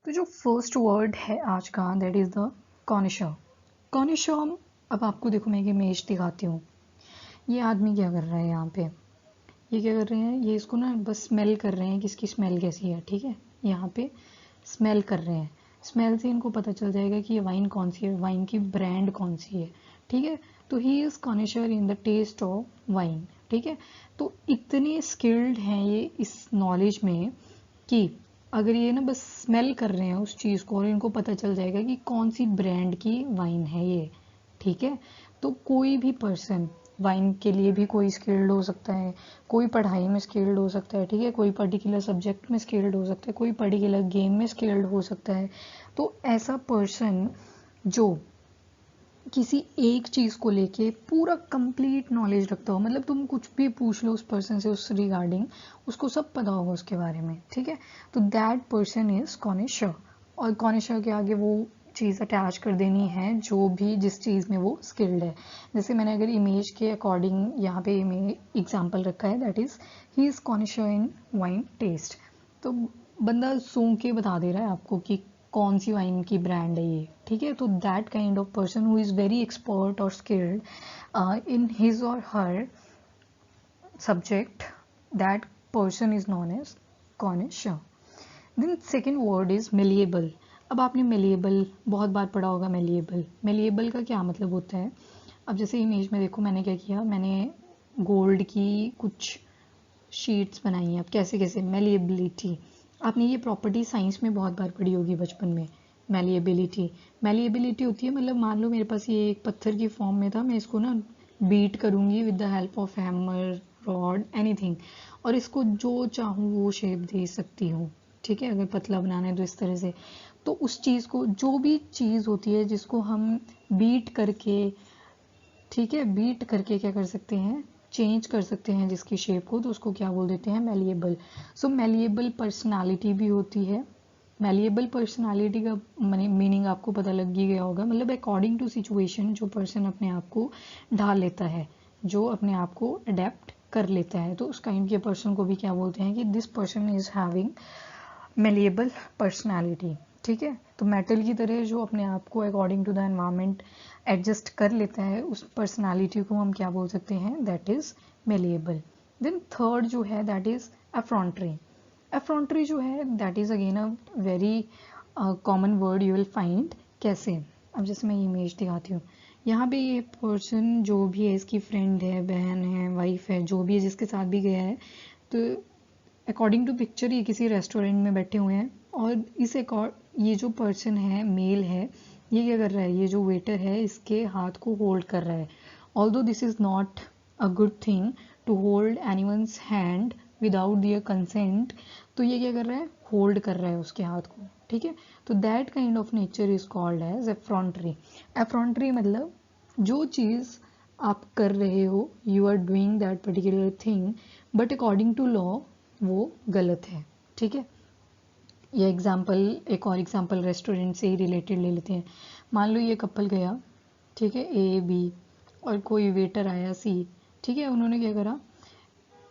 तो जो first word है आज का दैट इज द कॉनिशा। कॉनिशा, अब आपको देखो मैं एक इमेज दिखाती हूँ। ये आदमी क्या कर रहा है यहाँ पे, ये क्या कर रहे हैं, ये इसको ना बस स्मेल कर रहे हैं कि इसकी स्मेल कैसी है। ठीक है, यहाँ पे स्मेल कर रहे हैं। स्मेल से इनको पता चल जाएगा कि ये वाइन कौन सी है, वाइन की ब्रांड कौन सी है। ठीक है, तो he is connoisseur in the taste of wine. ठीक है, तो इतने स्किल्ड हैं ये इस नॉलेज में कि अगर ये ना बस स्मेल कर रहे हैं उस चीज़ को और इनको पता चल जाएगा कि कौन सी ब्रांड की वाइन है ये। ठीक है, तो कोई भी पर्सन वाइन के लिए भी कोई स्किल्ड हो सकता है, कोई पढ़ाई में स्किल्ड हो सकता है। ठीक है, कोई पर्टिकुलर सब्जेक्ट में स्किल्ड हो सकता है, कोई पर्टिकुलर गेम में स्किल्ड हो सकता है। तो ऐसा पर्सन जो किसी एक चीज़ को लेके पूरा कंप्लीट नॉलेज रखता हो, मतलब तुम कुछ भी पूछ लो उस पर्सन से उस रिगार्डिंग, उसको सब पता होगा उसके बारे में। ठीक है, तो दैट पर्सन इज कॉनिशर। और कॉनिशर के आगे वो चीज़ अटैच कर देनी है जो भी जिस चीज़ में वो स्किल्ड है। जैसे मैंने अगर इमेज के अकॉर्डिंग यहाँ पे एग्जाम्पल रखा है, that is he is connoisseur in wine taste. तो बंदा सूंघ के बता दे रहा है आपको कि कौन सी वाइन की ब्रांड है ये। ठीक है, तो that kind of person who is very expert और स्किल्ड इन हिज और हर subject, that person is known as connoisseur. Then second word is malleable. अब आपने malleable बहुत बार पढ़ा होगा। malleable का क्या मतलब होता है, अब जैसे इमेज में देखो मैंने क्या किया, मैंने गोल्ड की कुछ शीट्स बनाई हैं। अब कैसे कैसे, malleability, आपने ये प्रॉपर्टी साइंस में बहुत बार पढ़ी होगी बचपन में। मैलिएबिलिटी होती है, मतलब मान लो मेरे पास ये एक पत्थर की फॉर्म में था, मैं इसको ना बीट करूँगी with the help of hammer, rod, anything, और इसको जो चाहूँ वो शेप दे सकती हूँ। ठीक है, अगर पतला बनाना है तो इस तरह से। तो उस चीज़ को, जो भी चीज़ होती है जिसको हम बीट करके, ठीक है, बीट करके क्या कर सकते हैं, चेंज कर सकते हैं जिसकी शेप को, तो उसको क्या बोल देते हैं, मैलिएबल। सो मैलिएबल पर्सनालिटी भी होती है। मैलिएबल पर्सनालिटी का मीनिंग आपको पता लग ही गया होगा, मतलब अकॉर्डिंग टू सिचुएशन जो पर्सन अपने आप को ढाल लेता है, जो अपने आप को अडेप्ट कर लेता है, तो उस काइंड के पर्सन को भी क्या बोलते हैं कि this person is having malleable personality. ठीक है, तो मेटल की तरह जो अपने आप को according to the environment adjust कर लेता है, उस पर्सनालिटी को हम क्या बोल सकते हैं, that is malleable. Then third जो है दैट इज एफ्रॉन्ट्री। एफ्रॉन्ट्री जो है that is again a very common word you will find. कैसे, अब जैसे मैं इमेज दिखाती हूँ, यहाँ पे ये पर्सन जो भी है, इसकी फ्रेंड है, बहन है, वाइफ है, जो भी है, जिसके साथ भी गया है, तो अकॉर्डिंग टू पिक्चर ये किसी रेस्टोरेंट में बैठे हुए हैं, और इस ये जो पर्सन है, मेल है, ये क्या कर रहा है, ये जो वेटर है इसके हाथ को होल्ड कर रहा है। Although this is not a good thing to hold anyone's hand without their consent, तो ये क्या कर रहा है, होल्ड कर रहा है उसके हाथ को। ठीक है, तो that kind of nature is called as effrontery. Effrontery मतलब जो चीज़ आप कर रहे हो, you are doing that particular thing, but according to law वो गलत है। ठीक है, ये एग्जाम्पल, एक और एग्जाम्पल रेस्टोरेंट से ही रिलेटेड ले लेते हैं। मान लो ये कपल गया, ठीक है, ए बी, और कोई वेटर आया सी। ठीक है, उन्होंने क्या करा,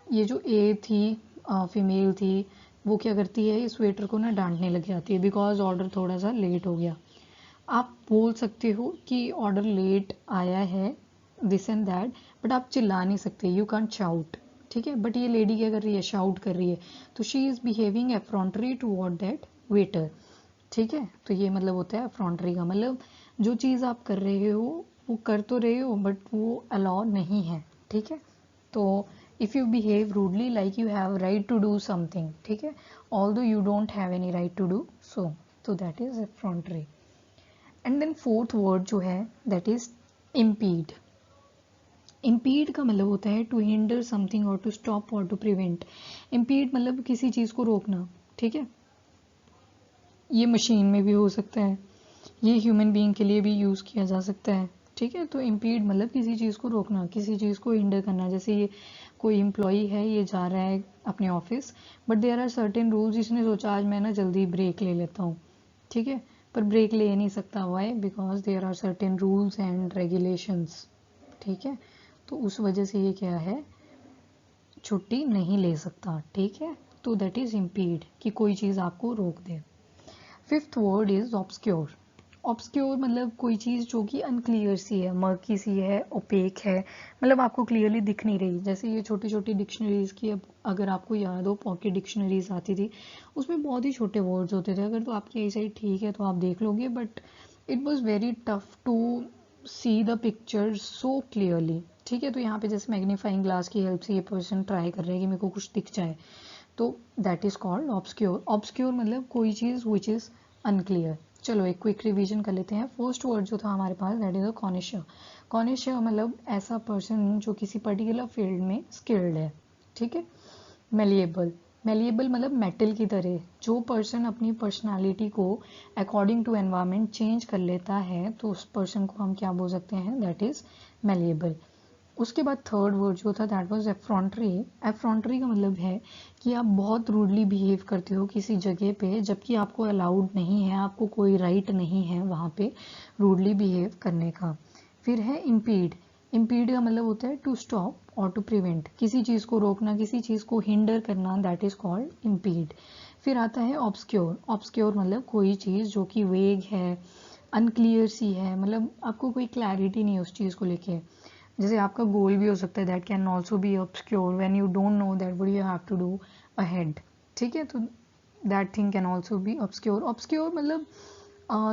ये जो ए थी, फीमेल थी, वो क्या करती है, इस वेटर को ना डांटने लग जाती है बिकॉज ऑर्डर थोड़ा सा लेट हो गया। आप बोल सकते हो कि ऑर्डर लेट आया है, दिस एंड दैट, बट आप चिल्ला नहीं सकते, यू कैंट शाउट। ठीक है, बट ये लेडी क्या कर रही है, शाउट कर रही है, तो she is behaving effrontery toward that waiter. ठीक है, तो ये मतलब होता है एफ्रॉन्ट्री का मतलब जो चीज़ आप कर रहे हो वो कर तो रहे हो बट वो अलाउ नहीं है। ठीक है, तो if you behave rudely like you have right to do something, ठीक है, although you don't have any right to do so, तो that is effrontery. And then fourth word जो है दैट इज इम्पीड। इम्पीड का मतलब होता है to hinder something और टू स्टॉप और टू प्रिवेंट। इम्पीड मतलब किसी चीज़ को रोकना। ठीक है, ये मशीन में भी हो सकता है, ये ह्यूमन बीइंग के लिए भी यूज़ किया जा सकता है। ठीक है, तो इम्पीड मतलब किसी चीज़ को रोकना, किसी चीज़ को हिंडर करना। जैसे ये कोई एम्प्लॉई है, ये जा रहा है अपने office, but there are certain rules, इसने सोचा आज मैं ना जल्दी ब्रेक ले लेता हूँ। ठीक है, पर ब्रेक ले नहीं सकता, why, because there are certain rules and regulations. ठीक है, तो उस वजह से ये क्या है, छुट्टी नहीं ले सकता। ठीक है, तो दैट इज इम्पीड, कि कोई चीज़ आपको रोक दे। Fifth word is obscure. Obscure मतलब कोई चीज़ जो कि अनक्लियर सी है, मर्की सी है, ओपेक है, मतलब आपको क्लियरली दिख नहीं रही। जैसे ये छोटी छोटी डिक्शनरीज की, अब अगर आपको याद हो पॉकेट डिक्शनरीज आती थी, उसमें बहुत ही छोटे वर्ड्स होते थे। अगर तो आपकी आई साइड ठीक है तो आप देख लोगे, but it was very tough to see the picture so clearly. ठीक है, तो यहाँ पे जैसे मैग्नीफाइंग ग्लास की हेल्प से ये पर्सन ट्राई कर रहे हैं कि मेरे को कुछ दिख जाए, तो that is called obscure. Obscure मतलब कोई चीज़ विच इज़ अनक्लियर। चलो एक क्विक रिवीजन कर लेते हैं। फर्स्ट वर्ड जो था हमारे पास दैट इज अ कॉनिशियर। कॉनिशियर मतलब ऐसा पर्सन जो किसी पर्टिकुलर फील्ड में स्किल्ड है। ठीक है। मेलिएबल, मेलिएबल मतलब मेटल की तरह, जो पर्सन अपनी पर्सनालिटी को अकॉर्डिंग टू एनवायरनमेंट चेंज कर लेता है, तो उस पर्सन को हम क्या बोल सकते हैं, दैट इज मेलिएबल। उसके बाद थर्ड वर्ड जो था दैट वाज एफ्रॉन्ट्री। एफ्रॉन्ट्री का मतलब है कि आप बहुत रूडली बिहेव करते हो किसी जगह पे, जबकि आपको अलाउड नहीं है, आपको कोई राइट नहीं है वहाँ पे रूडली बिहेव करने का। फिर है इम्पीड। इम्पीड का मतलब होता है टू स्टॉप और टू प्रिवेंट, किसी चीज़ को रोकना, किसी चीज़ को हिंडर करना, दैट इज कॉल्ड इम्पीड। फिर आता है ऑब्सक्योर। ऑब्सक्योर मतलब कोई चीज़ जो कि वेग है, अनक्लियर सी है, मतलब आपको कोई क्लैरिटी नहीं है उस चीज़ को लेके। जैसे आपका गोल भी हो सकता है, that can also be obscure when you don't know that what you have to do ahead. ठीक है, तो that thing can also be obscure. Obscure मतलब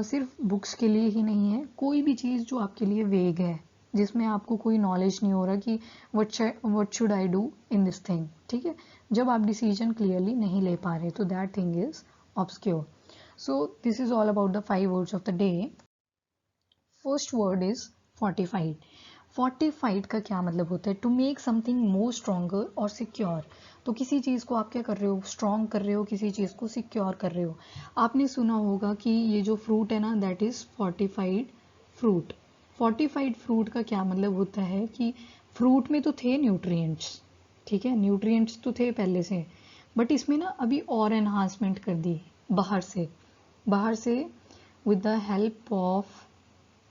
सिर्फ बुक्स के लिए ही नहीं है, कोई भी चीज़ जो आपके लिए वेग है, जिसमें आपको कोई नॉलेज नहीं हो रहा कि what should I do in this thing. ठीक है, जब आप डिसीजन क्लियरली नहीं ले पा रहे, तो that thing is obscure. So this is all about the 5 words of the day. First word is fortified. Fortified का क्या मतलब होता है, to make something more stronger और सिक्योर। तो किसी चीज़ को आप क्या कर रहे हो, स्ट्रॉन्ग कर रहे हो, किसी चीज़ को सिक्योर कर रहे हो। आपने सुना होगा कि ये जो फ्रूट है ना, that is fortified fruit. Fortified fruit का क्या मतलब होता है कि फ्रूट में तो थे न्यूट्रिएंट्स, ठीक है, न्यूट्रिएंट्स तो थे पहले से, बट इसमें ना अभी और एनहांसमेंट कर दी बाहर से with the help of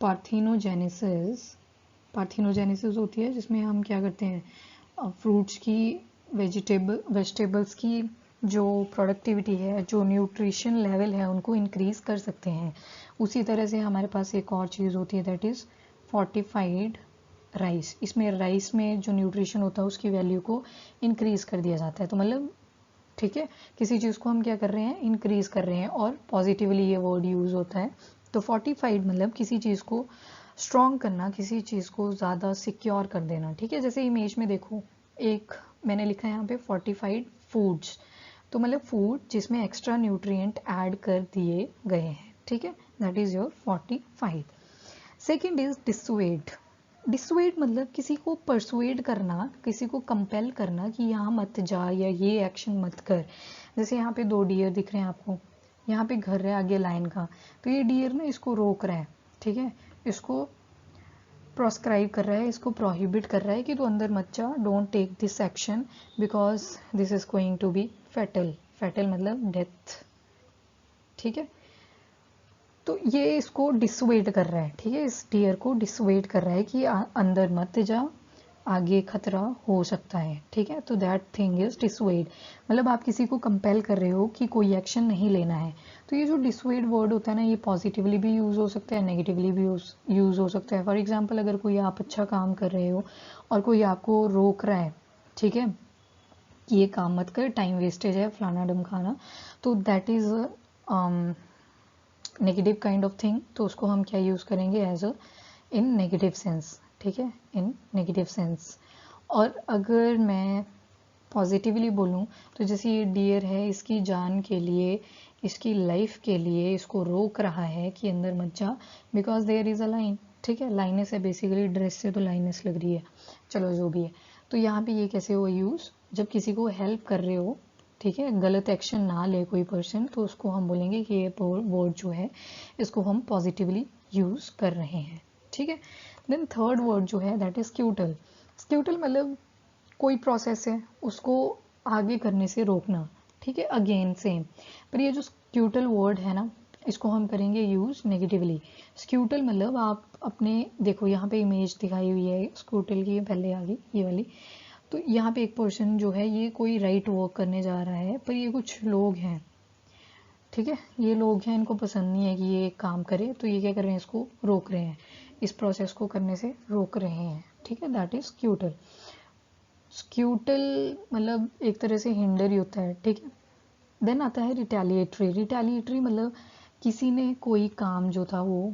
parthenogenesis. Parthenogenesis होती है जिसमें हम क्या करते हैं, फ्रूट्स की, वेजिटेबल्स की जो प्रोडक्टिविटी है, जो न्यूट्रिशन लेवल है, उनको इंक्रीज कर सकते हैं। उसी तरह से हमारे पास एक और चीज़ होती है दैट इज़ फोर्टिफाइड राइस। इसमें राइस में जो न्यूट्रिशन होता है उसकी वैल्यू को इंक्रीज कर दिया जाता है। तो मतलब ठीक है, किसी चीज़ को हम क्या कर रहे हैं, इंक्रीज कर रहे हैं, और पॉजिटिवली ये वर्ड यूज़ होता है। तो फोर्टिफाइड मतलब किसी चीज़ को स्ट्रॉन्ग करना, किसी चीज़ को ज़्यादा सिक्योर कर देना। ठीक है, जैसे इमेज में देखो, एक मैंने लिखा है यहाँ पे फोर्टिफाइड फूड्स, तो मतलब फूड जिसमें एक्स्ट्रा न्यूट्रिएंट ऐड कर दिए गए हैं। ठीक है, that is your fortified. Second is dissuade. Dissuade मतलब किसी को परसुएड करना, किसी को कंपेल करना कि यहाँ मत जा या ये एक्शन मत कर। जैसे यहाँ पे 2 डियर दिख रहे हैं आपको, यहाँ पे घर है आगे लाइन का, तो ये डियर ना इसको रोक रहा है। ठीक है, इसको प्रोस्क्राइब कर रहा है, इसको प्रोहिबिट कर रहा है कि तू अंदर मत जा, don't take this action because this is going to be fatal. Fatal मतलब डेथ। ठीक है, तो ये इसको डिसवेट कर रहा है। ठीक है, इस डियर को डिसवेट कर रहा है कि अंदर मत जा, आगे खतरा हो सकता है। ठीक है, तो दैट थिंग इज डिसवेट। मतलब आप किसी को कंपेल कर रहे हो कि कोई एक्शन नहीं लेना है। तो ये जो डिसवेट वर्ड होता है ना, ये पॉजिटिवली भी यूज़ हो सकता है, नेगेटिवली भी यूज़ हो सकता है। फॉर एग्जाम्पल, अगर कोई आप अच्छा काम कर रहे हो और कोई आपको रोक रहा है, ठीक है, कि ये काम मत कर, टाइम वेस्टेज है, फलाना ढमकाना, तो that is negative kind of thing. तो उसको हम क्या यूज़ करेंगे, as a in negative sense. ठीक है, इन नेगेटिव सेंस। और अगर मैं पॉजिटिवली बोलूँ, तो जैसे ये डियर है, इसकी जान के लिए, इसकी लाइफ के लिए इसको रोक रहा है कि अंदर मत जा, because there is a line. ठीक है, लाइनेस है बेसिकली, ड्रेस से तो लाइनेस लग रही है, चलो जो भी है। तो यहाँ पे ये कैसे हो यूज़, जब किसी को हेल्प कर रहे हो, ठीक है, गलत एक्शन ना ले कोई पर्सन, तो उसको हम बोलेंगे कि ये वर्ड जो है इसको हम पॉजिटिवली यूज़ कर रहे हैं। ठीक है, देन थर्ड वर्ड जो है दैट इज स्क्यूटल। स्क्यूटल मतलब कोई प्रोसेस है उसको आगे करने से रोकना। ठीक है, अगेन सेम, पर ये जो स्क्यूटल वर्ड है ना, इसको हम करेंगे यूज़ नेगेटिवली। स्क्यूटल मतलब आप अपने, देखो यहाँ पे इमेज दिखाई हुई है स्क्यूटल की, पहले आ गई ये वाली। तो यहाँ पे एक पर्सन जो है ये कोई राइट वॉक करने जा रहा है, पर ये कुछ लोग हैं ठीक है, ये लोग हैं इनको पसंद नहीं है कि ये काम करे, तो ये क्या कर रहे हैं, इसको रोक रहे हैं, इस प्रोसेस को करने से रोक रहे हैं। ठीक है, दैट इज स्क्यूटल। स्क्यूटल मतलब एक तरह से हिंडर ही होता है। ठीक है, देन आता है रिटेलिएटरी। रिटेलिएटरी मतलब किसी ने कोई काम जो था वो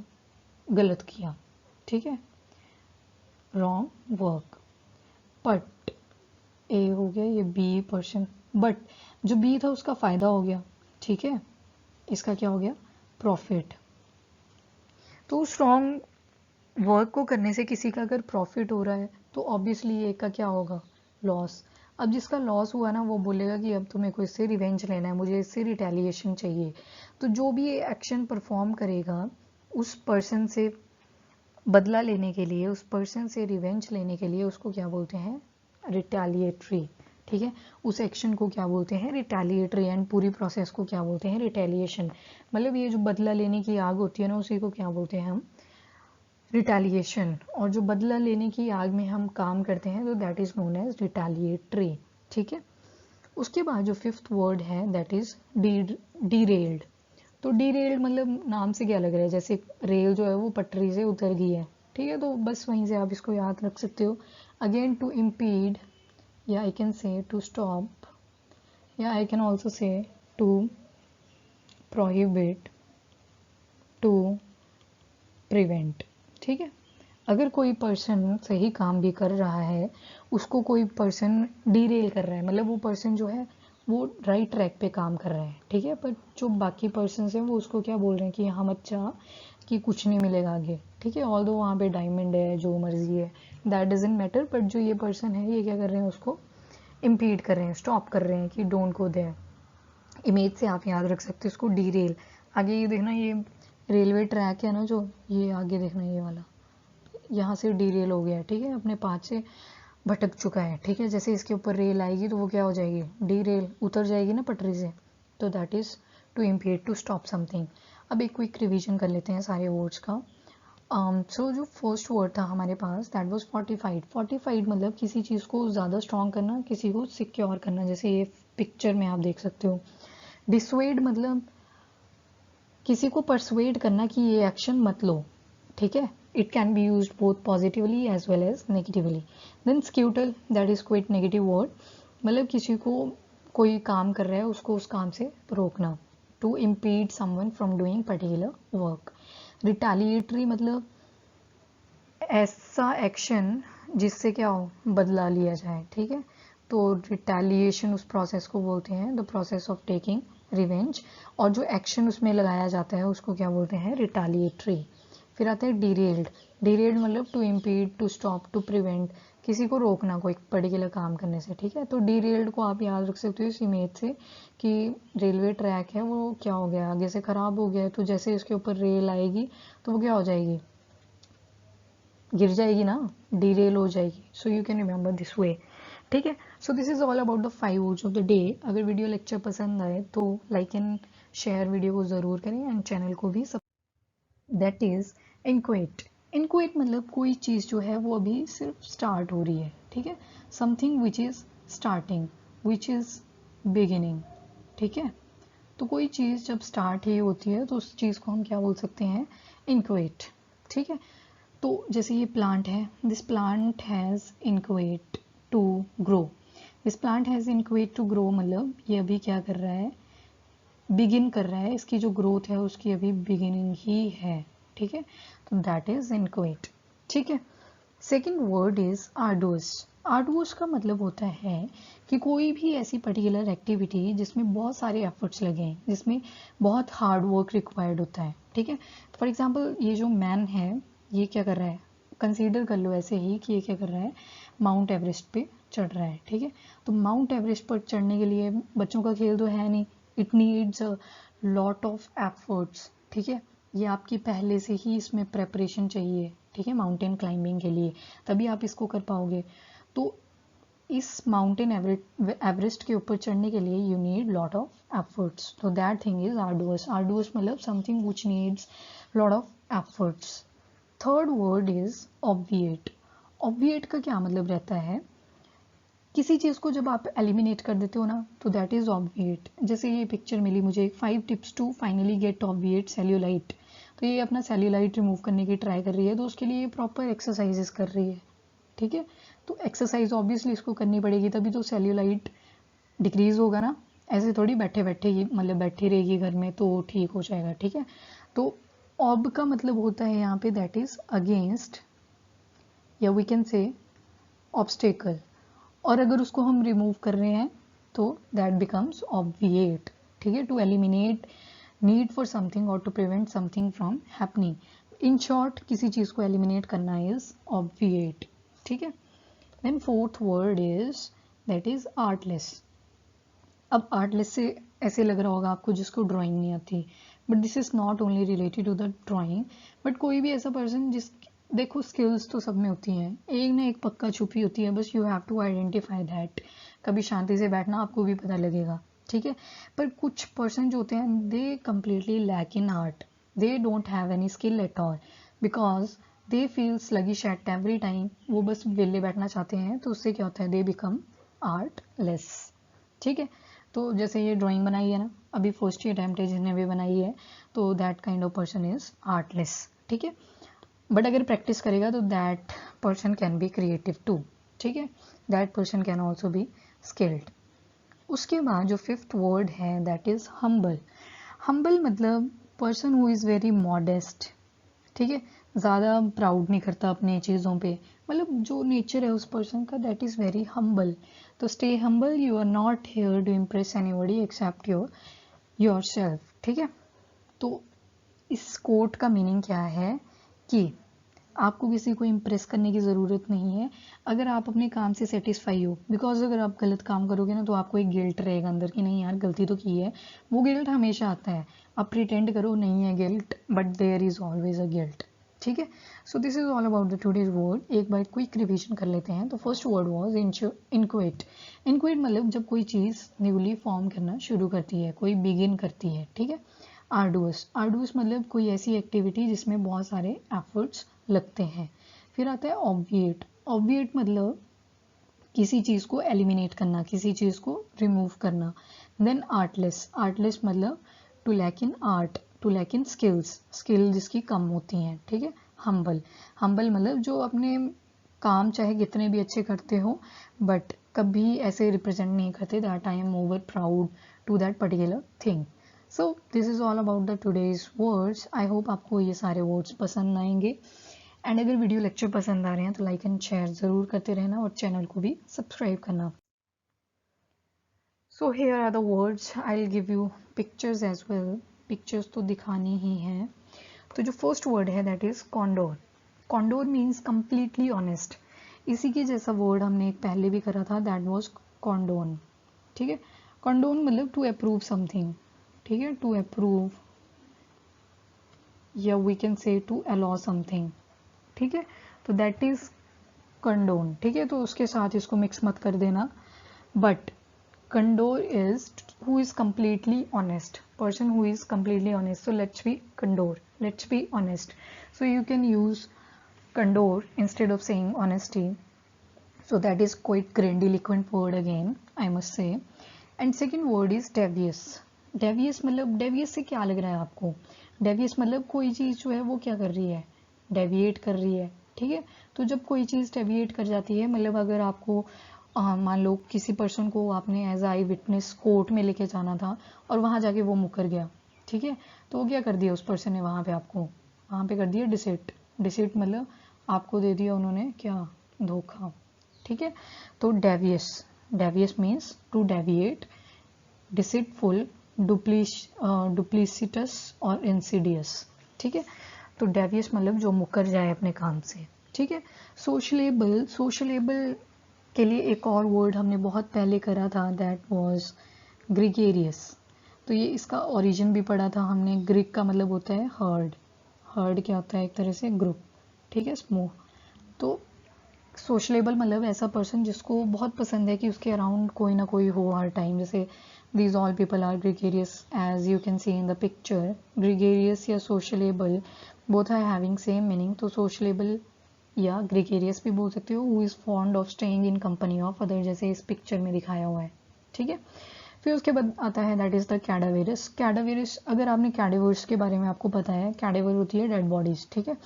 गलत किया, ठीक है, रॉन्ग वर्क। बट ए हो गया, ये बी पर्सन, बट जो बी था उसका फायदा हो गया, ठीक है, इसका क्या हो गया, प्रॉफिट। तो उस रॉन्ग वर्क को करने से किसी का अगर प्रॉफिट हो रहा है तो ऑब्वियसली ए का क्या होगा, लॉस। अब जिसका लॉस हुआ ना वो बोलेगा कि अब तो मेरे को इससे रिवेंज लेना है, मुझे इससे रिटेलिएशन चाहिए। तो जो भी ये एक्शन परफॉर्म करेगा उस पर्सन से बदला लेने के लिए, उस पर्सन से रिवेंज लेने के लिए, उसको क्या बोलते हैं, रिटेलिएटरी। ठीक है, उस एक्शन को क्या बोलते हैं, रिटेलिएटरी, एंड पूरी प्रोसेस को क्या बोलते हैं, रिटेलिएशन। मतलब ये जो बदला लेने की आग होती है ना, उसी को क्या बोलते हैं हम, रिटेलिएशन। और जो बदला लेने की आग में हम काम करते हैं तो that is known as retaliatory. ठीक है, उसके बाद जो फिफ्थ वर्ड है दैट इज डीरेल्ड। तो डीरेल्ड मतलब नाम से क्या लग रहा है, जैसे रेल जो है वो पटरी से उतर गई है। ठीक है, तो बस वहीं से आप इसको याद रख सकते हो। अगेन टू इम्पीड, या I can say to stop, या I can also say to prohibit, to prevent. ठीक है, अगर कोई पर्सन सही काम भी कर रहा है, उसको कोई पर्सन डीरेल कर रहा है, मतलब वो पर्सन जो है वो राइट ट्रैक पे काम कर रहा है। ठीक है, पर जो बाकी पर्सन हैं वो उसको क्या बोल रहे हैं कि यहाँ मत जा, कि कुछ नहीं मिलेगा आगे। ठीक है, ऑल दो वहाँ पे डायमंड है, जो मर्जी है, दैट डजेंट मैटर, बट जो ये पर्सन है ये क्या कर रहे हैं, उसको इम्पीड कर रहे हैं, स्टॉप कर रहे हैं कि डोंट गो देयर। इमेज से आप याद रख सकते हो इसको, डीरेल। आगे ये देखना, ये रेलवे ट्रैक है ना, जो ये आगे देखना, ये वाला यहाँ से डीरेल हो गया। ठीक है, अपने पाथ से भटक चुका है। ठीक है, जैसे इसके ऊपर रेल आएगी तो वो क्या हो जाएगी, डीरेल, उतर जाएगी ना पटरी से। तो that is to impede, to stop something. अब एक क्विक रिवीजन कर लेते हैं सारे वर्ड्स का। सो जो फर्स्ट वर्ड था हमारे पास दैट वाज फोर्टिफाइड। फोर्टिफाइड मतलब किसी चीज़ को ज़्यादा स्ट्रॉन्ग करना, किसी को सिक्योर करना, जैसे ये पिक्चर में आप देख सकते हो। डिसवेड मतलब किसी को परसुएड करना कि ये एक्शन मत लो। ठीक है, it can be use both positively as well as negatively. Then scuttle, that is quite negative word, मतलब किसी को कोई काम कर रहा है उसको उस काम से रोकना, to impede someone from doing particular work. Retaliatory मतलब ऐसा एक्शन जिससे क्या हो, बदला लिया जाए। ठीक है, तो रिटेलिएशन उस प्रोसेस को बोलते हैं the process of taking revenge, और जो एक्शन उसमें लगाया जाता है उसको क्या बोलते हैं, रिटेलिएटरी। फिर आता है डीरेल्ड। डीरेल्ड मतलब to impede, to stop, to prevent, किसी को रोकना कोई पर्टिकुलर काम करने से। ठीक है, तो डीरेल्ड को आप याद रख सकते हो इस इमेज से कि रेलवे ट्रैक है वो क्या हो गया, आगे से खराब हो गया है, तो जैसे इसके ऊपर रेल आएगी तो वो क्या हो जाएगी, गिर जाएगी ना, डीरेल हो जाएगी। So you can remember this way. ठीक है, so this is all about the 5 words of the day. अगर वीडियो लेक्चर पसंद आए तो लाइक एंड शेयर वीडियो को ज़रूर करें, एंड चैनल को भी सब। That is इंक्वेट। इंक्वेट मतलब कोई चीज़ जो है वो अभी सिर्फ स्टार्ट हो रही है। ठीक है, something which is starting, which is beginning. ठीक है, तो कोई चीज़ जब स्टार्ट ही होती है तो उस चीज़ को हम क्या बोल सकते हैं, इंक्वेट। ठीक है, तो जैसे ये प्लांट है, this plant has inchoate to grow. This plant has inchoate to grow मतलब ये अभी क्या कर रहा है, बिगिन कर रहा है, इसकी जो ग्रोथ है उसकी अभी बिगिनिंग ही है। ठीक है, तो दैट इज इंक्वेट। ठीक है, second word is arduous. Arduous का मतलब होता है कि कोई भी ऐसी पर्टिकुलर एक्टिविटी जिसमें बहुत सारे एफर्ट्स लगे हैं, जिसमें बहुत हार्ड वर्क रिक्वायर्ड होता है। ठीक है, फॉर एग्जांपल ये जो मैन है ये क्या कर रहा है, कंसीडर कर लो ऐसे ही कि ये क्या कर रहा है, माउंट एवरेस्ट पे चढ़ रहा है। ठीक है, तो माउंट एवरेस्ट पर चढ़ने के लिए बच्चों का खेल तो है नहीं, it needs a lot of efforts. ठीक है, ये आपकी पहले से ही इसमें प्रेपरेशन चाहिए। ठीक है, माउंटेन क्लाइंबिंग के लिए, तभी आप इसको कर पाओगे। तो इस माउंटेन एवरेस्ट के ऊपर चढ़ने के लिए you need lot of efforts, तो that thing is arduous. Arduous मतलब something which needs lot of efforts. Third word is obviate. Obviate का क्या मतलब रहता है किसी चीज़ को जब आप एलिमिनेट कर देते हो ना तो दैट इज़ ऑब्विएट। जैसे ये पिक्चर मिली मुझे 5 tips to finally get obviate cellulite, तो ये अपना सेल्यूलाइट रिमूव करने की ट्राई कर रही है, तो उसके लिए ये प्रॉपर एक्सरसाइजेस कर रही है, ठीक है। तो एक्सरसाइज ऑब्वियसली इसको करनी पड़ेगी, तभी तो सेल्यूलाइट डिक्रीज होगा ना, ऐसे थोड़ी बैठे बैठे ही मतलब बैठी रहेगी घर में तो ठीक हो जाएगा, ठीक है। तो ऑब का मतलब होता है यहाँ पे दैट इज अगेंस्ट, या वी कैन से ऑब्स्टेकल, और अगर उसको हम रिमूव कर रहे हैं तो दैट बिकम्स ऑब्विएट, ठीक है। To eliminate need for something और to prevent something from happening, in short किसी चीज को एलिमिनेट करना इज ऑब्विएट, ठीक है। Then fourth word is that is artless. अब आर्टलेस से ऐसे लग रहा होगा आपको जिसको ड्राइंग नहीं आती, but this is not only related to the drawing, but कोई भी ऐसा पर्सन जिस, देखो स्किल्स तो सब में होती हैं, एक ना एक पक्का छुपी होती है, बस you have to identify that. कभी शांति से बैठना आपको भी पता लगेगा, ठीक है। पर कुछ पर्सन जो होते हैं they completely lack in art, they don't have any skill at all because they feel sluggish at every time, वो बस वेले बैठना चाहते हैं, तो उससे क्या होता है दे बिकम आर्टलेस, ठीक है। तो जैसे ये ड्राइंग बनाई है ना, अभी फर्स्ट ही अटैम्प्ट है जिसने भी बनाई है, तो that kind of person is artless, ठीक है। बट अगर प्रैक्टिस करेगा तो that person can be creative too, ठीक है, that person can also be skilled. उसके बाद जो फिफ्थ वर्ड है दैट इज हम्बल। हम्बल मतलब person who is very modest, ठीक है, ज़्यादा प्राउड नहीं करता अपने चीज़ों पे, मतलब जो नेचर है उस पर्सन का दैट इज़ वेरी हम्बल। तो stay humble, you are not here to impress anybody except yourself, ठीक है। तो इस कोट का मीनिंग क्या है कि आपको किसी को इम्प्रेस करने की ज़रूरत नहीं है अगर आप अपने काम से सेटिस्फाई हो, बिकॉज अगर आप गलत काम करोगे ना तो आपको एक गिल्ट रहेगा अंदर की नहीं यार गलती तो की है, वो गिल्ट हमेशा आता है। आप प्रिटेंड करो नहीं है guilt, but there is always a guilt, ठीक है। So this is all about the today's word. एक बार क्विक रिविजन कर लेते हैं। तो फर्स्ट वर्ड वाज इनक्वेट। इनक्वेट मतलब जब कोई चीज़ न्यूली फॉर्म करना शुरू करती है, कोई बिगिन करती है, ठीक है। आर्डुअस, आर्डुअस मतलब कोई ऐसी एक्टिविटी जिसमें बहुत सारे एफर्ट्स लगते हैं। फिर आता है ऑब्विएट। ऑब्विएट मतलब किसी चीज़ को एलिमिनेट करना, किसी चीज़ को रिमूव करना। देन आर्टलेस, आर्टलेस मतलब to lack in art, to lack in skills, skill जिसकी कम होती हैं, ठीक है। हम्बल, हम्बल मतलब जो अपने काम चाहे कितने भी अच्छे करते हो बट कभी ऐसे रिप्रेजेंट नहीं करते that I am over proud to that particular thing. So this is all about the today's words. I hope आपको ये सारे वर्ड्स पसंद आएंगे, एंड अगर वीडियो लेक्चर पसंद आ रहे हैं तो लाइक एंड शेयर ज़रूर करते रहना और चैनल को भी सब्सक्राइब करना। So here are the words, I will give you pictures as well, pictures तो दिखानी ही हैं। तो जो फर्स्ट वर्ड है that is candour. Candour means completely honest. इसी के जैसा वर्ड हमने एक पहले भी करा था दैट वॉज कॉन्डोन, ठीक है। कॉन्डोन मतलब टू अप्रूव समथिंग, ठीक है, टू अप्रूव या we can say to allow something, ठीक है। तो दैट इज कंडोन, ठीक है, तो उसके साथ इसको मिक्स मत कर देना। But candour is who is completely honest, person who is completely honest. So let's be condor, let's be honest. So you can use condor instead of saying honesty. So that is quite grandiloquent word again, I must say. And second word is devious. devious मतलब devious से क्या लग रहा है आपको? devious मतलब कोई चीज़ जो है वो क्या कर रही है, डेविएट कर रही है, ठीक है। तो जब कोई चीज़ डेविएट कर जाती है, मतलब अगर आपको मान लो किसी पर्सन को आपने एज आई विटनेस कोर्ट में लेके जाना था और वहाँ जाके वो मुकर गया, ठीक है, तो वो क्या कर दिया उस पर्सन ने वहाँ पे, आपको वहाँ पे कर दिया डिसिट। डिसिट मतलब आपको दे दिया उन्होंने क्या, धोखा, ठीक है। तो devious, devious means to deviate, deceitful, duplicitous और इंसिडियस, ठीक है। तो डेवियस मतलब जो मुकर जाए अपने काम से, ठीक है। सोशलेबल, सोशलेबल के लिए एक और वर्ड हमने बहुत पहले करा था दैट वाज ग्रिगेरियस। तो ये इसका ओरिजिन भी पढ़ा था हमने। ग्रिक का मतलब होता है हर्ड, हर्ड क्या होता है एक तरह से ग्रुप, ठीक है, समूह। तो सोशलेबल मतलब ऐसा पर्सन जिसको बहुत पसंद है कि उसके अराउंड कोई ना कोई हो हर टाइम, जैसे these all people are gregarious as you can see in the picture. Gregarious या sociable both are having same meaning. तो sociable या ग्रेगेरियस भी बोल सकते हो, who is fond of staying in company of other, जैसे इस पिक्चर में दिखाया हुआ है, ठीक है। फिर उसके बाद आता है दैट इज़ द कैडावेरस। कैडावेरस, अगर आपने कैडावर्स के बारे में आपको पता है, कैडावर होती है डेड बॉडीज, ठीक है।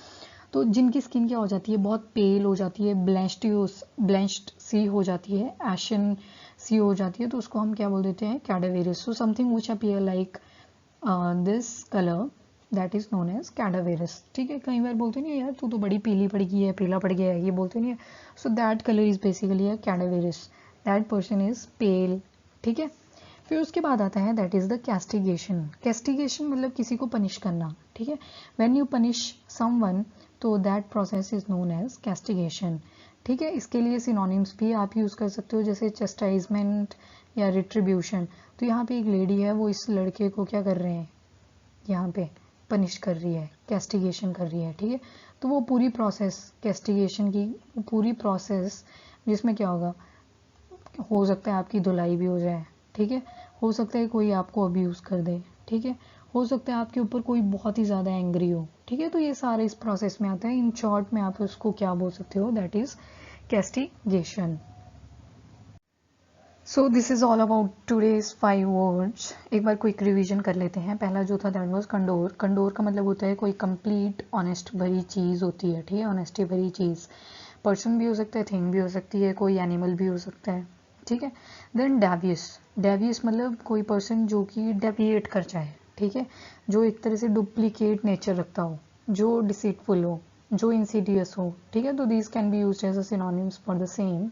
तो जिनकी स्किन क्या हो जाती है, बहुत पेल हो जाती है, ब्लैंच्ड सी हो जाती है, एशन सी हो जाती है, तो उसको हम क्या बोल देते हैं, cadaverous. So something which appear like this colour that is known as cadaverous, ठीक है। कई बार बोलते नहीं यार तू तो बड़ी पीली पड़ गई है, पीला पड़ गया है, ये बोलते नहीं है। So that colour is basically a cadaverous, that person is pale, ठीक है। फिर उसके बाद आता है that is the castigation. Castigation मतलब किसी को पनिश करना, ठीक है। व्हेन यू पनिश समवन, तो that process is known as castigation, ठीक है। इसके लिए सिनोनिम्स भी आप यूज कर सकते हो, जैसे चेस्टाइजमेंट या रिट्रीब्यूशन। तो यहाँ पे एक लेडी है, वो इस लड़के को क्या कर रहे हैं, यहाँ पे पनिश कर रही है, कैस्टिगेशन कर रही है, ठीक है। तो वो पूरी प्रोसेस कैस्टिगेशन की, पूरी प्रोसेस जिसमें क्या होगा, हो सकता है आपकी धुलाई भी हो जाए, ठीक है। हो सकता है कोई आपको अब्यूज कर दे, ठीक है। हो सकता है आपके ऊपर कोई बहुत ही ज़्यादा एंग्री हो, ठीक है। तो ये सारे इस प्रोसेस में आता है। इन शॉर्ट में आप उसको क्या बोल सकते हो, that is castigation. So this is all about today's 5 words. एक बार क्विक रिवीजन कर लेते हैं। पहला जो था दैट वाज कंडोर। कंडोर का मतलब होता है कोई कंप्लीट ऑनेस्ट भरी चीज़ होती है, ठीक है, ऑनेस्टी भरी चीज़। पर्सन भी हो सकता है, थिंग भी हो सकती है, कोई एनिमल भी हो सकता है, ठीक है। Then Davies. डेवियस मतलब कोई पर्सन जो कि डेविएट कर जाए, ठीक है, जो एक तरह से डुप्लीकेट नेचर रखता हो, जो डिसीटफुल हो, जो इंसीडियस हो, ठीक है। तो these can be used as a synonyms for the same.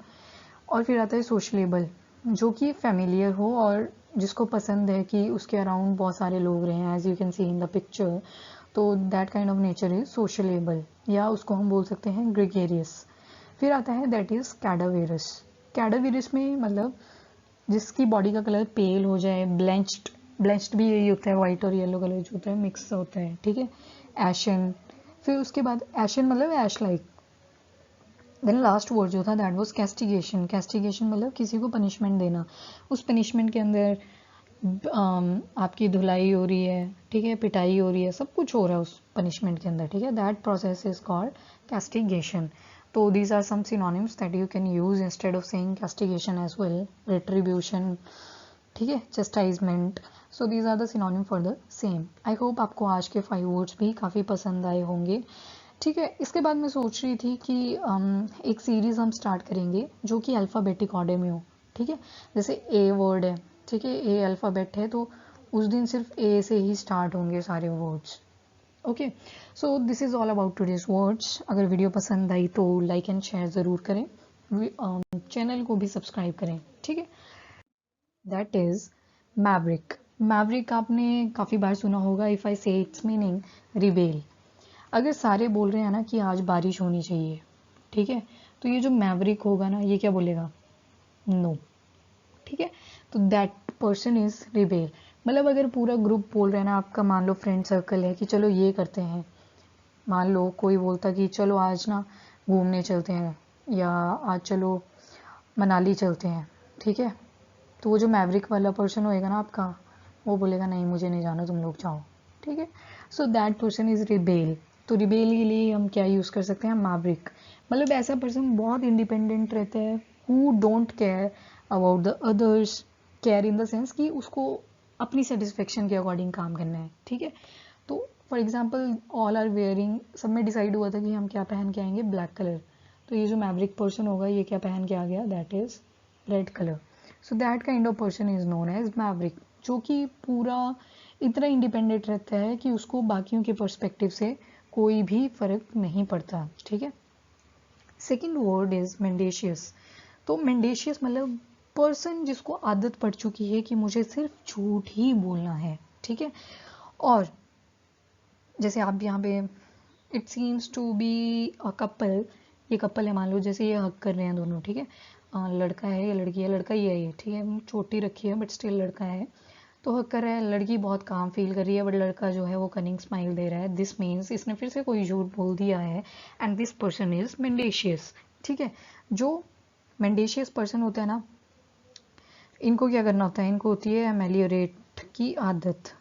और फिर आता है सोशलेबल, जो कि फेमिलियर हो और जिसको पसंद है कि उसके अराउंड बहुत सारे लोग रहे हैं, as you can see in the picture. तो that kind of nature is sociable, या उसको हम बोल सकते हैं ग्रेगेरियस। फिर आता है दैट इज कैडावेरस। कैडावेरस में मतलब जिसकी बॉडी का कलर पेल हो जाए, ब्लेंच्ड भी यही होता है, व्हाइट और येलो कलर जो होता है मिक्स होता है, ठीक है। एशन, फिर उसके बाद एशन मतलब ऐश लाइक। देन लास्ट वर्ड जो था दैट वाज कैस्टिगेशन। कैस्टिगेशन मतलब किसी को पनिशमेंट देना। उस पनिशमेंट के अंदर आपकी धुलाई हो रही है, ठीक है, पिटाई हो रही है, सब कुछ हो रहा है उस पनिशमेंट के अंदर, ठीक है। That process is called castigation. तो these are some synonyms that you can use instead of saying castigation as well. Retribution, ठीक है, chastisement. So these are the synonym for the same. I hope आपको आज के 5 words भी काफ़ी पसंद आए होंगे, ठीक है। इसके बाद मैं सोच रही थी कि एक सीरीज़ हम स्टार्ट करेंगे जो कि अल्फ़ाबेटिक ऑर्डर में हो, ठीक है। जैसे ए वर्ड है, ठीक है, ए अल्फ़ाबेट है, तो उस दिन सिर्फ ए से ही स्टार्ट होंगे सारे words, okay. So this is all about today's words. अगर वीडियो पसंद आई तो लाइक एंड शेयर ज़रूर करें, चैनल को भी सब्सक्राइब करें, ठीक है। That is Maverick. मैवरिक आपने काफ़ी बार सुना होगा। इफ़ आई से इट्स मीनिंग, रिबेल। अगर सारे बोल रहे हैं ना कि आज बारिश होनी चाहिए, ठीक है, तो ये जो मैवरिक होगा ना, ये क्या बोलेगा, नो, ठीक है। तो दैट पर्सन इज रिबेल। मतलब अगर पूरा ग्रुप बोल रहा है ना, आपका मान लो फ्रेंड सर्कल है कि चलो ये करते हैं, मान लो कोई बोलता कि चलो आज ना घूमने चलते हैं, या आज चलो मनाली चलते हैं, ठीक है। तो वो जो मैवरिक वाला पर्सन होएगा ना आपका, वो बोलेगा नहीं मुझे नहीं जाना, तुम लोग जाओ, ठीक है। So that person is rebel. तो रिबेल के लिए हम क्या यूज़ कर सकते हैं, मैवरिक। मतलब ऐसा पर्सन बहुत इंडिपेंडेंट रहता है, who don't care about the others. Care in the sense कि उसको अपनी सेटिस्फेक्शन के अकॉर्डिंग काम करना है, ठीक है। तो for example all are wearing, सब में डिसाइड हुआ था कि हम क्या पहन के आएंगे, ब्लैक कलर। तो ये जो मैवरिक पर्सन होगा ये क्या पहन के आ गया, that is red colour. So that kind of person is known as maverick, जो कि पूरा इतना इंडिपेंडेंट रहता है कि उसको बाकियों के पर्सपेक्टिव से कोई भी फर्क नहीं पड़ता, ठीक है। Second word is mendacious. तो मेंडेशियस मतलब पर्सन जिसको आदत पड़ चुकी है कि मुझे सिर्फ झूठ ही बोलना है, ठीक है। और जैसे आप यहाँ पे it seems to be a couple, ये कपल है मान लो, जैसे ये हक कर रहे हैं दोनों, ठीक है। लड़का है या लड़की है, लड़का ही है ये, ठीक है, चोटी रखी है बट स्टिल लड़का है। तो हक कर रहा है, लड़की बहुत काम फील कर रही है, बट लड़का जो है वो कनिंग स्माइल दे रहा है। दिस मीन्स इसने फिर से कोई झूठ बोल दिया है, एंड दिस पर्सन इज मेंडेशियस, ठीक है। जो मेंडेशियस पर्सन होता है ना, इनको क्या करना होता है, इनको होती है एमेलियोरेट की आदत।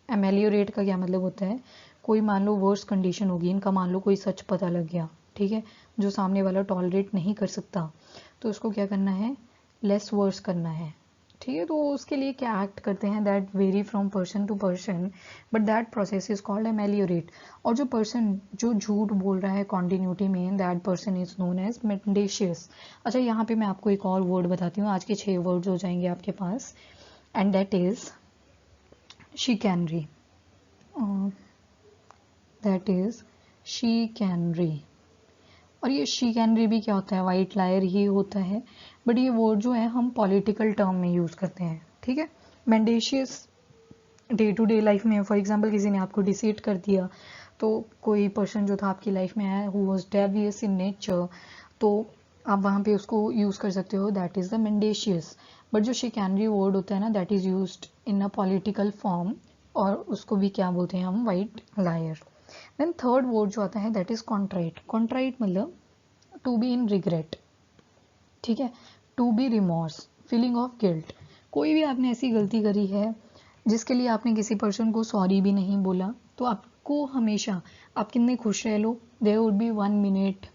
एमेलियोरेट का क्या मतलब होता है, कोई मान लो वर्स कंडीशन होगी, इनका मान लो कोई सच पता लग गया, ठीक है, जो सामने वाला टॉलरेट नहीं कर सकता, तो उसको क्या करना है, लेस वर्स करना है, ठीक है। तो उसके लिए क्या एक्ट करते हैं, that vary from person to person, but that process is called ameliorate. और जो पर्सन जो झूठ बोल रहा है कॉन्टिन्यूटी में, that person is known as mendacious. अच्छा, यहाँ पे मैं आपको एक और वर्ड बताती हूँ, आज के 6 वर्ड्स हो जाएंगे आपके पास, and that is chicanery, that is chicanery. और ये शिकैनरी भी क्या होता है, वाइट लायर ही होता है, बट ये वर्ड जो है हम पॉलिटिकल टर्म में यूज़ करते हैं, ठीक है। मेंडेशियस डे टू डे लाइफ में, फॉर एग्जांपल किसी ने आपको डिसीट कर दिया, तो कोई पर्सन जो था आपकी लाइफ में आया who was devious in nature, तो आप वहाँ पे उसको यूज़ कर सकते हो, that is the mendacious. But जो शिकैनरी वर्ड होता है ना, that is used in a political form, और उसको भी क्या बोलते हैं हम, white liar. Then third word जो आता है दैट इज कॉन्ट्राइट। कॉन्ट्राइट मतलब टू बी इन रिग्रेट, ठीक है, to be remorse, feeling of guilt. कोई भी आपने ऐसी गलती करी है जिसके लिए आपने किसी पर्सन को सॉरी भी नहीं बोला, तो आपको हमेशा, आप कितने खुश रह लो, there would be 1 minute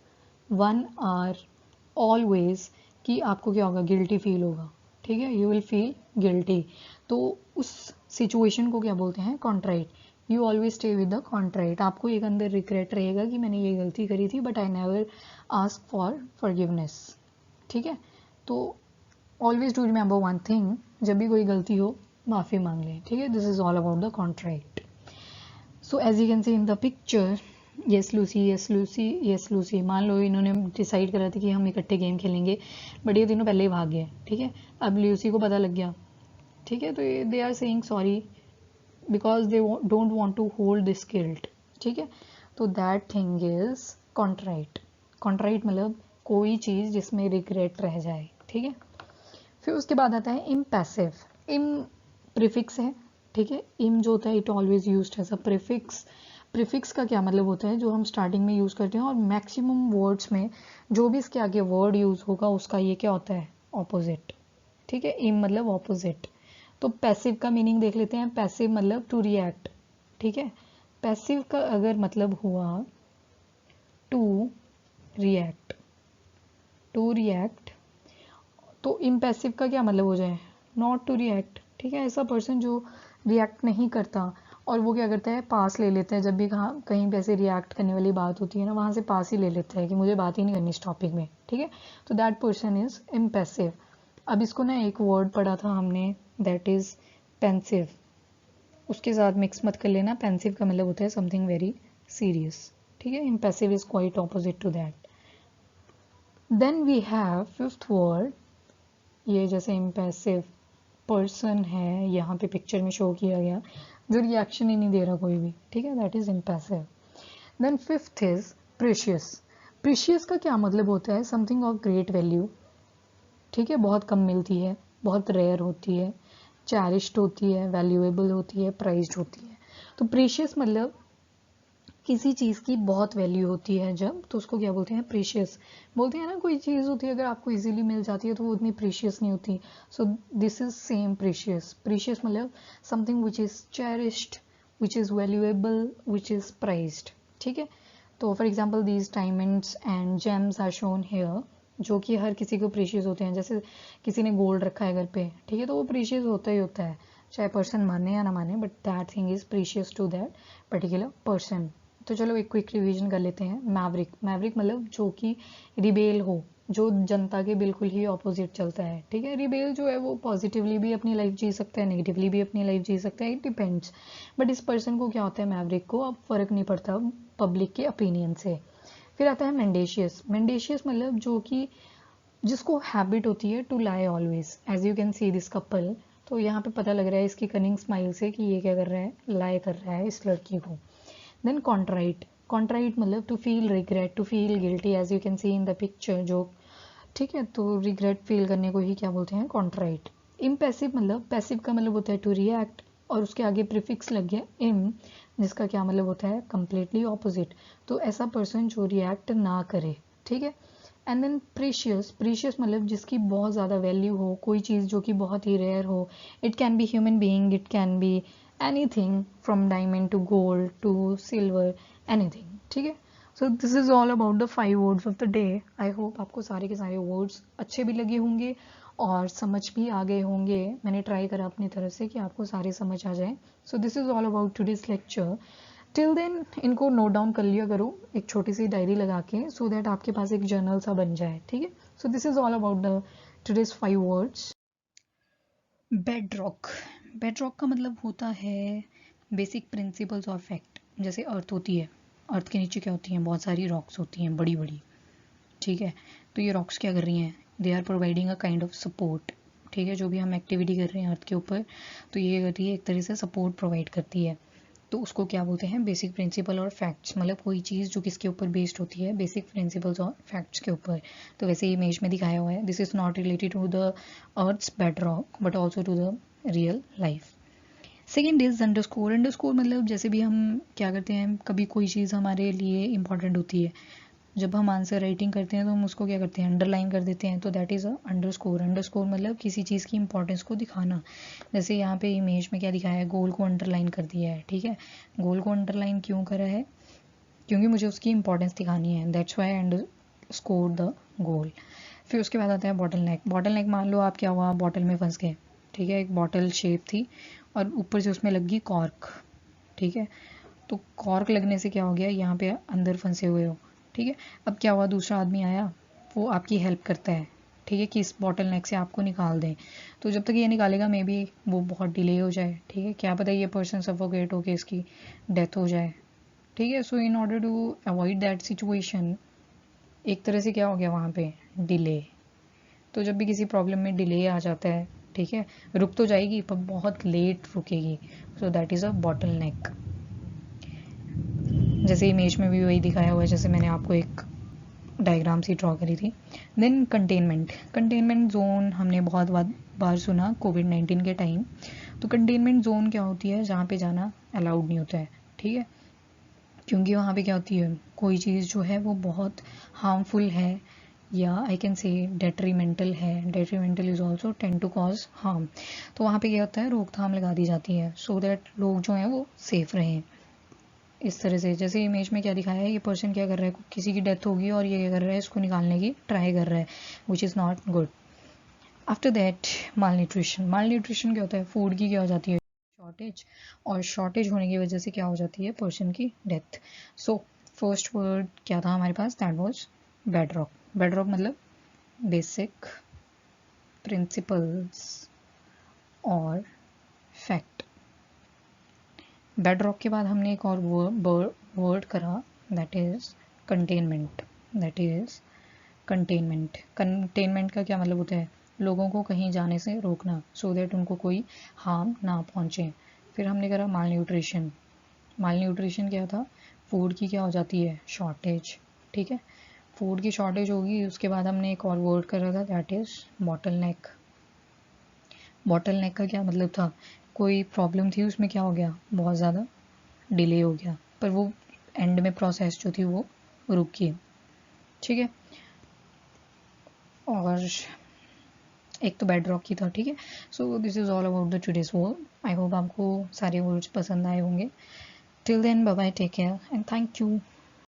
1 hour always कि आपको क्या होगा, गिल्टी फील होगा, ठीक है, यू विल फील गिल्टी। तो उस सिचुएशन को क्या बोलते हैं, contrite. You always stay with the contrite, आपको एक अंदर रिग्रेट रहेगा कि मैंने ये गलती करी थी, but I never ask for forgiveness, ठीक है। तो always do remember one thing, जब भी कोई गलती हो माफ़ी मांग लें, ठीक है, this is all about the contrite. So as you can see in the picture, yes Lucy yes Lucy yes Lucy, मान लो इन्होंने डिसाइड करा था कि हम इकट्ठे गेम खेलेंगे, बट ये तीनों पहले ही भाग गए, ठीक है। अब लूसी को पता लग गया, ठीक है, तो they are saying sorry because they don't want to hold this guilt, ठीक है। तो that thing is contrite. Contrite मतलब कोई चीज़ जिसमें रिग्रेट रह जाए, ठीक है। फिर उसके बाद आता है इम्पैसिव। इम प्रीफिक्स है, ठीक है, इम जो होता है it always used as a prefix. Prefix का क्या मतलब होता है, जो हम स्टार्टिंग में यूज़ करते हैं, और मैक्सिमम वर्ड्स में जो भी इसके आगे वर्ड यूज़ होगा उसका ये क्या होता है, ऑपोजिट, ठीक है। इम मतलब ऑपोजिट। तो पैसिव का मीनिंग देख लेते हैं, पैसिव मतलब टू रिएक्ट, ठीक है। पैसिव का अगर मतलब हुआ टू रिएक्ट, टू रिएक्ट, तो इम्पैसिव का क्या मतलब हो जाए, नॉट टू रिएक्ट, ठीक है। ऐसा पर्सन जो रिएक्ट नहीं करता, और वो क्या करता है, पास ले लेता है, जब भी कहीं पे ऐसे रिएक्ट करने वाली बात होती है ना, वहाँ से पास ही ले लेता है कि मुझे बात ही नहीं करनी इस टॉपिक में, ठीक है। तो दैट पर्सन इज इम्पैसिव। अब इसको ना एक वर्ड पढ़ा था हमने, दैट इज पेंसिव, उसके साथ मिक्स मत कर लेना, पेंसिव का मतलब होता है समथिंग वेरी सीरियस, ठीक है। Impassive is quite opposite to that. Then we have fifth word, ये जैसे इम्पैसिव पर्सन है, यहाँ पे पिक्चर में शो किया गया, जो रिएक्शन ही नहीं दे रहा कोई भी, ठीक है, that is impassive. Then fifth is precious. Precious का क्या मतलब होता है, समथिंग ऑफ ग्रेट वैल्यू, ठीक है, बहुत कम मिलती है, बहुत रेयर होती है, चैरिश्ड होती है, वैल्यूएबल होती है, प्राइज्ड होती है। तो प्रीशियस मतलब किसी चीज़ की बहुत वैल्यू होती है जब, तो उसको क्या बोलते हैं, प्रीशियस बोलते हैं ना। कोई चीज़ होती है अगर आपको इजीली मिल जाती है तो वो उतनी प्रीशियस नहीं होती, so this is same precious. Precious मतलब something which is cherished, which is valuable, which is prized, ठीक है। तो for example these diamonds and gems are shown here, जो कि हर किसी को प्रीशियस होते हैं। जैसे किसी ने गोल्ड रखा है घर पे, ठीक है, तो वो प्रीशियस होता ही होता है, चाहे पर्सन माने या ना माने, but that thing is precious to that particular person. तो चलो एक क्विक रिवीजन कर लेते हैं। मैवरिक, मैवरिक मतलब जो कि रिबेल हो, जो जनता के बिल्कुल ही ऑपोजिट चलता है, ठीक है। रिबेल जो है वो पॉजिटिवली भी अपनी लाइफ जी सकता है, नेगेटिवली भी अपनी लाइफ जी सकता है, इट डिपेंड्स। बट इस पर्सन को क्या होता है, मैवरिक को अब फर्क नहीं पड़ता पब्लिक के ओपिनियन से। फिर आता है मेंडेशियस। मेंडेशियस मतलब जो कि जिसको हैबिट होती है to lie always, as you can see this couple. तो यहाँ पे पता लग रहा है इसकी कनिंग स्माइल से कि ये क्या कर रहा है, लाई कर रहा है इस लड़की को। देन कॉन्ट्राइट, कॉन्ट्राइट मतलब to feel regret, to feel guilty, as you can see in the picture, जो ठीक है, तो रिग्रेट फील करने को ही क्या बोलते हैं, कॉन्ट्राइट। इम्पैसिव मतलब, पैसिव का मतलब होता है टू रिएक्ट, और उसके आगे प्रीफिक्स लग गया इम, जिसका क्या मतलब होता है, कंप्लीटली ऑपोजिट। तो ऐसा पर्सन जो रिएक्ट ना करे, ठीक है। एंड देन प्रीशियस, प्रीशियस मतलब जिसकी बहुत ज़्यादा वैल्यू हो, कोई चीज़ जो कि बहुत ही रेयर हो। It can be human being, it can B anything from diamond to gold to silver, anything, ठीक है। So this is all about the 5 words of the day. I hope आपको सारे के सारे वर्ड्स अच्छे भी लगे होंगे और समझ भी आ गए होंगे. मैंने ट्राई करा अपनी तरफ से कि आपको सारे समझ आ जाए. So this is all about today's lecture. Till then इनको नोट डाउन कर लिया करो एक छोटी सी डायरी लगा के, सो दैट आपके पास एक जर्नल सा बन जाए. ठीक है. So this is all about the today's 5 words. Bed rock. Bed rock का मतलब होता है बेसिक प्रिंसिपल्स और फैक्ट. जैसे अर्थ होती है, अर्थ के नीचे क्या होती हैं, बहुत सारी रॉक्स होती हैं बड़ी बड़ी. ठीक है. तो ये रॉक्स क्या कर रही हैं, they are providing a kind of support. ठीक है. जो भी हम एक्टिविटी कर रहे हैं अर्थ के ऊपर, तो ये करती है एक तरह से सपोर्ट प्रोवाइड करती है. तो उसको क्या बोलते हैं, बेसिक प्रिंसिपल और फैक्ट्स. मतलब कोई चीज़ जो किसके ऊपर बेस्ड होती है, बेसिक प्रिंसिपल्स और फैक्ट्स के ऊपर. तो वैसे इमेज में दिखाया हुआ है, this is not related to the earth's bedrock but also to the real life. Second is underscore. Underscore मतलब जैसे भी हम क्या करते हैं, कभी कोई चीज़ हमारे लिए इंपॉर्टेंट होती है, जब हम आंसर राइटिंग करते हैं तो हम उसको क्या करते हैं, अंडरलाइन कर देते हैं. तो that is a underscore. Underscore मतलब किसी चीज़ की इंपॉर्टेंस को दिखाना. जैसे यहाँ पे इमेज में क्या दिखाया है, गोल को अंडरलाइन कर दिया है. ठीक है. गोल को अंडरलाइन क्यों करा है, क्योंकि मुझे उसकी इंपॉर्टेंस दिखानी है. That's why underscore the goal. फिर उसके बाद आता है बॉटल नेक. बॉटल नेक मान लो आप क्या हुआ, बॉटल में फंस गए. ठीक है. एक बॉटल शेप थी और ऊपर से उसमें लग गई कॉर्क. ठीक है. तो कॉर्क लगने से क्या हो गया, यहाँ पे अंदर फंसे हुए हो. ठीक है. अब क्या हुआ, दूसरा आदमी आया, वो आपकी हेल्प करता है. ठीक है. कि इस बॉटल नेक से आपको निकाल दें. तो जब तक ये निकालेगा मे बी वो बहुत डिले हो जाए. ठीक है. क्या पता ये पर्सन सफोकेट होके इसकी डेथ हो जाए. ठीक है. So in order to avoid that situation, एक तरह से क्या हो गया वहाँ पे, डिले. तो जब भी किसी प्रॉब्लम में डिले आ जाता है, ठीक है, रुक तो जाएगी पर बहुत लेट रुकेगी. So that is a bottle नेक. जैसे इमेज में भी वही दिखाया हुआ है, जैसे मैंने आपको एक डायग्राम सी ड्रॉ करी थी. Then containment. कंटेनमेंट जोन हमने बहुत बार सुना कोविड-19 के टाइम. तो कंटेनमेंट जोन क्या होती है, जहाँ पे जाना अलाउड नहीं होता है. ठीक है. क्योंकि वहाँ पे क्या होती है, कोई चीज़ जो है वो बहुत हार्मफुल है, या आई कैन से डेट्रीमेंटल है. Detrimental is also tend to cause harm. तो वहाँ पे क्या होता है, रोकथाम लगा दी जाती है, सो दैट लोग जो हैं वो सेफ रहें. इस तरह से जैसे इमेज में क्या दिखाया है, ये पर्सन क्या कर रहा है, किसी की डेथ होगी और ये क्या कर रहा है, इसको निकालने की ट्राई कर रहा है, which is not good. After that mall nutrition. Mall nutrition क्या होता है, फूड की क्या हो जाती है, शॉर्टेज. और शॉर्टेज होने की वजह से क्या हो जाती है, पर्सन की डेथ. सो फर्स्ट वर्ड क्या था हमारे पास, that was bedrock. Bedrock मतलब बेसिक प्रिंसिपल्स और फैक्ट. बेड रॉक के बाद हमने एक और वर्ड करा, that is containment. That is containment. Containment का क्या मतलब होता है, लोगों को कहीं जाने से रोकना, सो दैट उनको कोई हार्म ना पहुंचे. फिर हमने करा माल न्यूट्रिशन. माल न्यूट्रिशन क्या था, फूड की क्या हो जाती है, शॉर्टेज. ठीक है. फूड की शॉर्टेज होगी. उसके बाद हमने एक और वर्ड करा था, that is bottle neck. Bottle नेक का क्या मतलब था, कोई प्रॉब्लम थी, उसमें क्या हो गया, बहुत ज़्यादा डिले हो गया, पर वो एंड में प्रोसेस जो थी वो रुक गई. ठीक है. और एक तो बेड रॉक की था. ठीक है. So this is all about the today's word. I hope आपको सारे वर्ड्स पसंद आए होंगे. Till then bye bye, take care and thank you.